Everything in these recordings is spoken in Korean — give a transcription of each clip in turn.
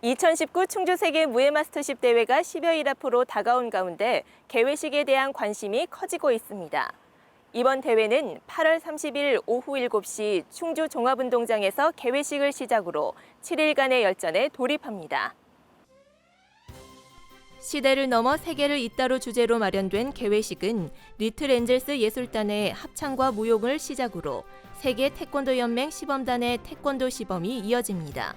2019 충주 세계 무예 마스터십 대회가 10여일 앞으로 다가온 가운데 개회식에 대한 관심이 커지고 있습니다. 이번 대회는 8월 30일 오후 7시 충주 종합운동장에서 개회식을 시작으로 7일간의 열전에 돌입합니다. 시대를 넘어 세계를 잇따로 주제로 마련된 개회식은 리틀 엔젤스 예술단의 합창과 무용을 시작으로 세계 태권도 연맹 시범단의 태권도 시범이 이어집니다.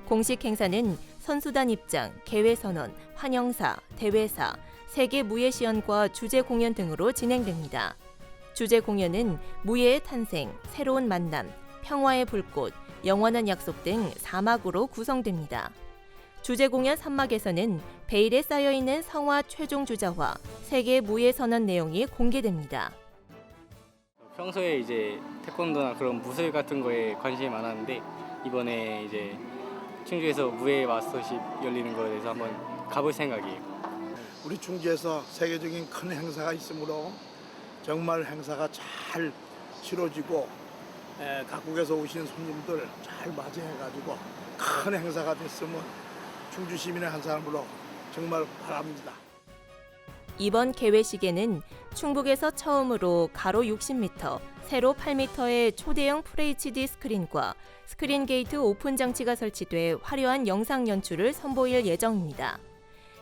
공식 행사는 선수단 입장, 개회 선언, 환영사, 대회사, 세계 무예 시연과 주제 공연 등으로 진행됩니다. 주제 공연은 무예의 탄생, 새로운 만남, 평화의 불꽃, 영원한 약속 등 4막으로 구성됩니다. 주제 공연 3막에서는 베일에 쌓여있는 성화 최종 주자와 세계 무예 선언 내용이 공개됩니다. 평소에 이제 태권도나 그런 무술 같은 거에 관심이 많았는데 이번에 이제 충주에서 무예 마스터십 열리는 거에 대해서 한번 가볼 생각이에요. 우리 충주에서 세계적인 큰 행사가 있으므로 정말 행사가 잘 치러지고 각국에서 오신 손님들 잘 맞이해가지고 큰 행사가 됐으면 충주 시민의 한 사람으로 정말 바랍니다. 이번 개회식에는 충북에서 처음으로 가로 60m, 세로 8m의 초대형 FHD 스크린과 스크린 게이트 오픈 장치가 설치돼 화려한 영상 연출을 선보일 예정입니다.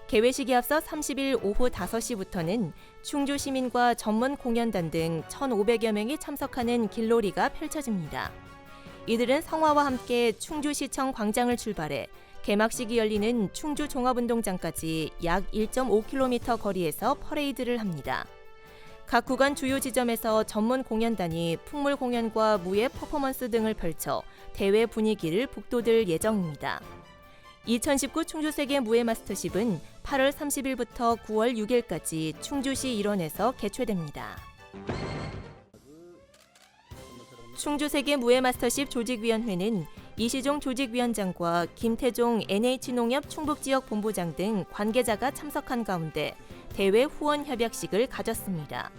개회식에 앞서 30일 오후 5시부터는 충주 시민과 전문 공연단 등 1,500여 명이 참석하는 길놀이가 펼쳐집니다. 이들은 성화와 함께 충주시청 광장을 출발해 개막식이 열리는 충주 종합운동장까지 약 1.5km 거리에서 퍼레이드를 합니다. 각 구간 주요 지점에서 전문 공연단이 풍물 공연과 무예 퍼포먼스 등을 펼쳐 대회 분위기를 북돋을 예정입니다. 2019 충주세계 무예 마스터십은 8월 30일부터 9월 6일까지 충주시 일원에서 개최됩니다. 충주세계 무예 마스터십 조직위원회는 이시종 조직위원장과 김태종 NH농협 충북지역본부장 등 관계자가 참석한 가운데 대회 후원 협약식을 가졌습니다.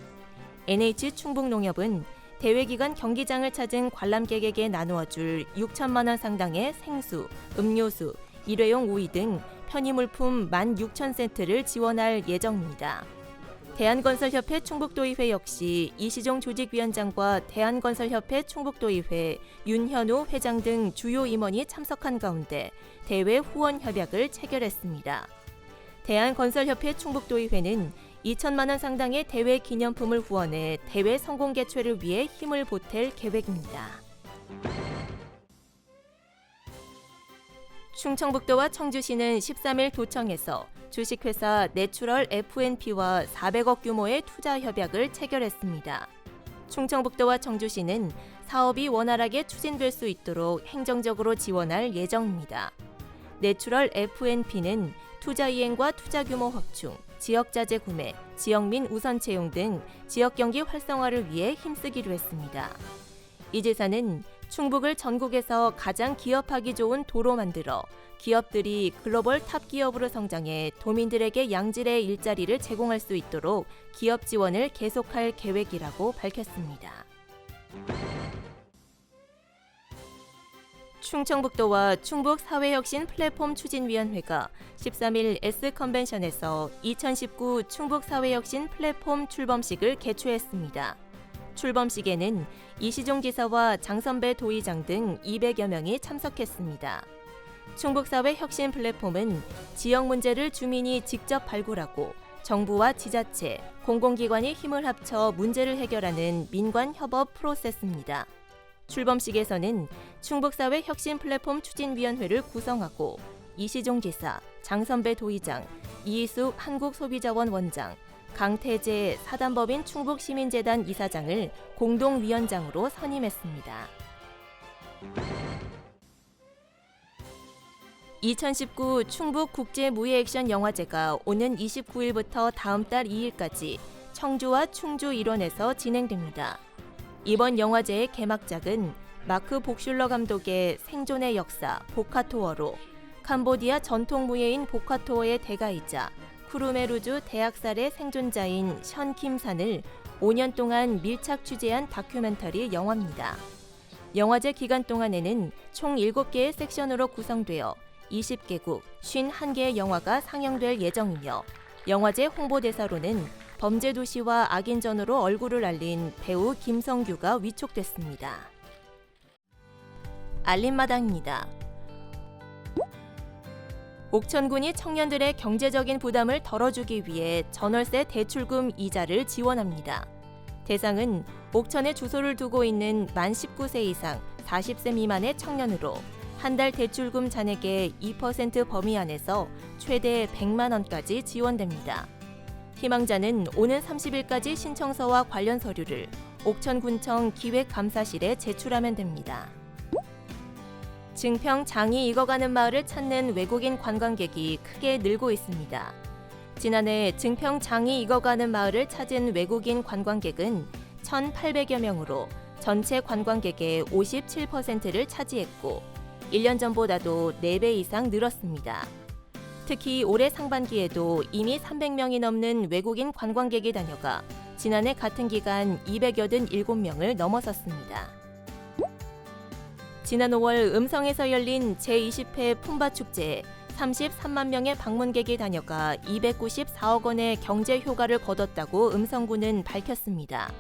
NH충북농협은 대회 기간 경기장을 찾은 관람객에게 나누어 줄 6천만 원 상당의 생수, 음료수, 일회용 오이 등 편의물품 16,000세트를 지원할 예정입니다. 대한건설협회 충북도의회 역시 이시종 조직위원장과 대한건설협회 충북도의회, 윤현우 회장 등 주요 임원이 참석한 가운데 대회 후원 협약을 체결했습니다. 대한건설협회 충북도의회는 2천만 원 상당의 대회 기념품을 후원해 대회 성공 개최를 위해 힘을 보탤 계획입니다. 충청북도와 청주시는 13일 도청에서 주식회사 내추럴 F&P와 400억 규모의 투자 협약을 체결했습니다. 충청북도와 청주시는 사업이 원활하게 추진될 수 있도록 행정적으로 지원할 예정입니다. 내추럴 F&P는 투자 이행과 투자 규모 확충, 지역자재 구매, 지역민 우선 채용 등 지역 경기 활성화를 위해 힘쓰기로 했습니다. 이 제사는 충북을 전국에서 가장 기업하기 좋은 도로 만들어 기업들이 글로벌 탑 기업으로 성장해 도민들에게 양질의 일자리를 제공할 수 있도록 기업 지원을 계속할 계획이라고 밝혔습니다. 충청북도와 충북사회혁신 플랫폼 추진위원회가 13일 S컨벤션에서 2019 충북사회혁신 플랫폼 출범식을 개최했습니다. 출범식에는 이시종 지사와 장선배 도의장 등 200여 명이 참석했습니다. 충북사회 혁신 플랫폼은 지역 문제를 주민이 직접 발굴하고 정부와 지자체, 공공기관이 힘을 합쳐 문제를 해결하는 민관 협업 프로세스입니다. 출범식에서는 충북사회 혁신 플랫폼 추진위원회를 구성하고 이시종 지사, 장선배 도의장, 이희숙 한국소비자원 원장, 강태재 사단법인 충북시민재단 이사장을 공동위원장으로 선임했습니다. 2019 충북국제무예액션 영화제가 오는 29일부터 다음 달 2일까지 청주와 충주 일원에서 진행됩니다. 이번 영화제의 개막작은 마크 복슐러 감독의 생존의 역사 보카토어로 캄보디아 전통무예인 보카토어의 대가이자 쿠르메루주 대학살의 생존자인 션 킴산을 5년 동안 밀착 취재한 다큐멘터리 영화입니다. 영화제 기간 동안에는 총 7개의 섹션으로 구성되어 20개국 51개의 영화가 상영될 예정이며 영화제 홍보대사로는 범죄도시와 악인전으로 얼굴을 알린 배우 김성규가 위촉됐습니다. 알림마당입니다. 옥천군이 청년들의 경제적인 부담을 덜어주기 위해 전월세 대출금 이자를 지원합니다. 대상은 옥천에 주소를 두고 있는 만 19세 이상 40세 미만의 청년으로 한 달 대출금 잔액의 2% 범위 안에서 최대 100만 원까지 지원됩니다. 희망자는 오는 30일까지 신청서와 관련 서류를 옥천군청 기획감사실에 제출하면 됩니다. 증평 장이 익어가는 마을을 찾는 외국인 관광객이 크게 늘고 있습니다. 지난해 증평 장이 익어가는 마을을 찾은 외국인 관광객은 1,800여 명으로 전체 관광객의 57%를 차지했고 1년 전보다도 4배 이상 늘었습니다. 특히 올해 상반기에도 이미 300명이 넘는 외국인 관광객이 다녀가 지난해 같은 기간 287명을 넘어섰습니다. 지난 5월 음성에서 열린 제20회 품바축제에 33만 명의 방문객이 다녀가 294억 원의 경제 효과를 거뒀다고 음성군은 밝혔습니다.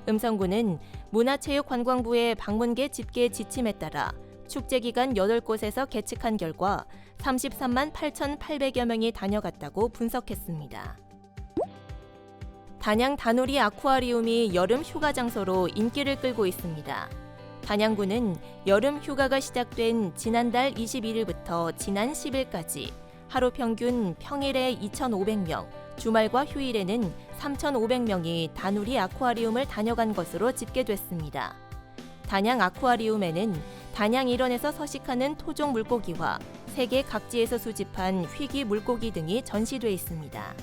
음성군은 문화체육관광부의 방문객 집계 지침에 따라 축제 기간 8곳에서 계측한 결과 33만 8,800여 명이 다녀갔다고 분석했습니다. 단양 다누리 아쿠아리움이 여름 휴가 장소로 인기를 끌고 있습니다. 단양구는 여름 휴가가 시작된 지난달 21일부터 지난 10일까지 하루 평균 평일에 2,500명, 주말과 휴일에는 3,500명이 다누리 아쿠아리움을 다녀간 것으로 집계됐습니다. 단양 아쿠아리움에는 단양 일원에서 서식하는 토종 물고기와 세계 각지에서 수집한 희귀 물고기 등이 전시돼 있습니다.